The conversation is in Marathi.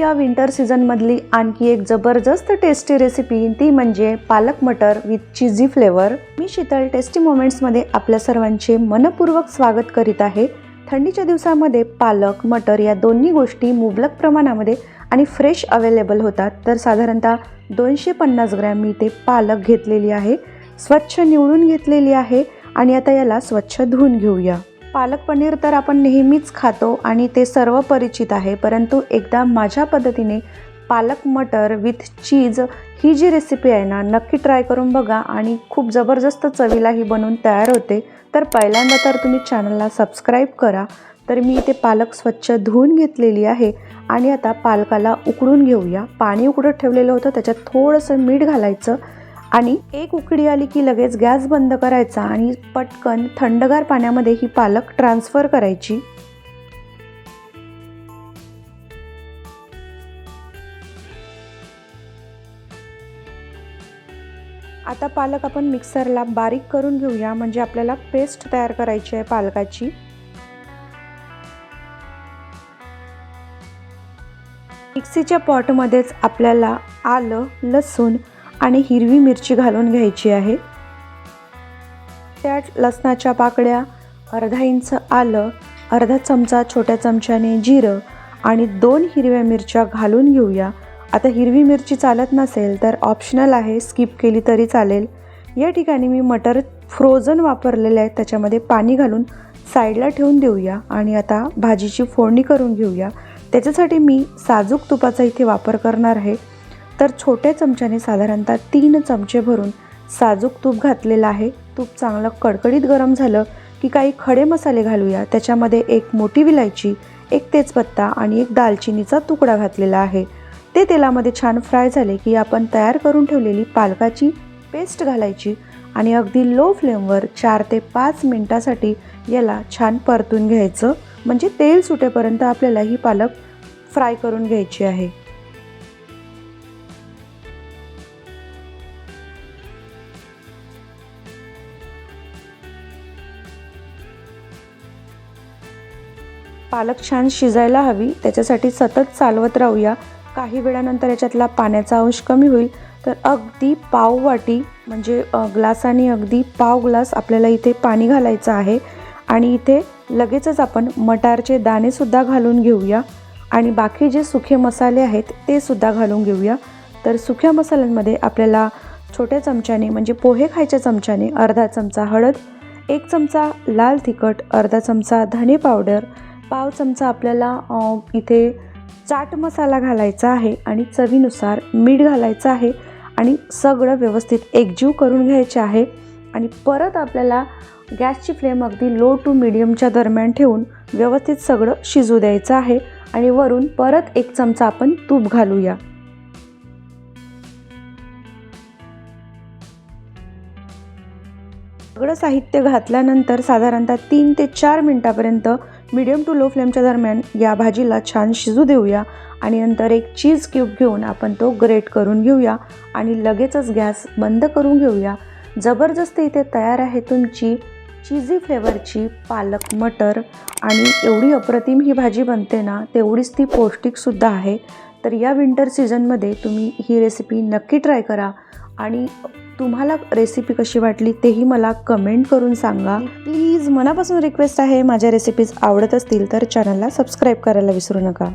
या विंटर सीझनमधली आणखी एक जबरदस्त टेस्टी रेसिपी ती म्हणजे पालक मटर विथ चीजी फ्लेवर। मी शीतल टेस्टी मोमेंट्समध्ये आपल्या सर्वांचे मनपूर्वक स्वागत करीत आहे। थंडीच्या दिवसामध्ये पालक मटर या दोन्ही गोष्टी मुबलक प्रमाणामध्ये आणि फ्रेश अवेलेबल होतात। तर साधारणतः 250 ग्रॅम मी ते पालक घेतलेली आहे, स्वच्छ निवडून घेतलेली आहे आणि आता याला स्वच्छ धुवून घेऊया। पालक पनीर तर आपण नेहमीच खातो आणि ते सर्व परिचित आहे, परंतु एकदा माझ्या पद्धतीने पालक मटर with cheese he G recipe आहे ना, नक्की ट्राय करून बघा आणि खूप जबरदस्त चवीला ही बनवून तयार होते। तर पहिल्यांदा तर तुम्ही चॅनलला सबस्क्राईब करा। तर मी इथे पालक स्वच्छ धुवून घेतलेली आहे आणि आता पालकाला उकडून घेऊया। पाणी उकडत ठेवलेलं होतं, त्याच्यात थोडंसं मीठ घालायचं आणि एक उकडी आली की लगेच गॅस बंद करायचा आणि पटकन थंडगार पाण्यामध्ये ही पालक ट्रान्सफर करायची। आता पालक आपण मिक्सरला बारीक करून घेऊया, म्हणजे आपल्याला पेस्ट तयार करायची आहे पालकाची। मिक्सीच्या पॉटमध्येच आपल्याला आलं, लसूण आणि हिरवी मिरची घालून घ्यायची आहे। त्यात लसणाच्या पाकळ्या, अर्धा इंच आलं, अर्धा चमचा छोट्या चमच्याने जिरं आणि 2 हिरव्या मिरच्या घालून घेऊया। आता हिरवी मिरची चालत नसेल तर ऑप्शनल आहे, स्किप केली तरी चालेल। या ठिकाणी मी मटर फ्रोझन वापरलेले आहे, त्याच्यामध्ये पाणी घालून साईडला ठेवून देऊया आणि आता भाजीची फोडणी करून घेऊया। त्याच्यासाठी मी साजूक तुपाचा इथे वापर करणार आहे। तर छोट्या चमच्याने साधारणतः 3 चमचे भरून साजूक तूप घातलेलं आहे। तूप चांगलं कडकडीत गरम झालं की काही खडे मसाले घालूया। त्याच्यामध्ये 1 मोठी विलायची, 1 तेजपत्ता आणि 1 दालचिनीचा तुकडा घातलेला आहे। ते तेलामध्ये छान फ्राय झाले की आपण तयार करून ठेवलेली पालकाची पेस्ट घालायची आणि अगदी लो फ्लेमवर 4 ते 5 मिनिटासाठी याला छान परतून घ्यायचं, म्हणजे तेल सुटेपर्यंत आपल्याला ही पालक फ्राय करून घ्यायची आहे। पालक छान शिजायला हवी, त्याच्यासाठी सतत चालवत राहूया। काही वेळानंतर याच्यातला पाण्याचा अंश कमी होईल। तर अगदी पाव वाटी म्हणजे ग्लासाने अगदी पाव ग्लास आपल्याला इथे पाणी घालायचं आहे आणि इथे लगेचच आपण मटारचे दाणे सुद्धा घालून घेऊया आणि बाकी जे सुखे मसाले आहेत ते सुद्धा घालून घेऊया। तर सुक्या मसाल्यांमध्ये आपल्याला छोट्या चमच्याने म्हणजे पोहे खायच्या चमच्याने अर्धा चमचा हळद, 1 चमचा लाल तिखट, अर्धा चमचा धने पावडर, पाव चमचा आपल्याला इथे चाट मसाला घालायचा आहे आणि चवीनुसार मीठ घालायचं आहे आणि सगळं व्यवस्थित एकजीव करून घ्यायचे आहे। आणि परत आपल्याला गॅसची फ्लेम अगदी लो टू मीडियमच्या दरम्यान ठेवून व्यवस्थित सगळं शिजू द्यायचं आहे आणि वरून परत 1 चमचा आपण तूप घालूया। सगळं साहित्य घातल्यानंतर साधारणतः 3 ते 4 मिनिटापर्यंत मीडियम टू लो फ्लेमच्या दरम्यान या भाजीला छान शिजू देऊया आणि नंतर 1 चीज क्यूब घेऊन आपण तो ग्रेट करून घेऊया आणि लगेचच गॅस बंद करून घेऊया। जबरदस्त इथे तयार आहे तुमची चीजी फ्लेवरची पालक मटर आणि एवढी अप्रतिम ही भाजी बनते ना, तेवढीच ती पौष्टिकसुद्धा आहे। तर या विंटर सीझनमध्ये तुम्ही ही रेसिपी नक्की ट्राय करा आणि तुम्हाला रेसिपी कशी वाटली तेही मला कमेंट करून सांगा। प्लीज मनापासून रिक्वेस्ट आहे, माझ्या रेसिपीज आवडत असतील तर चॅनलला सबस्क्राईब करायला विसरू नका।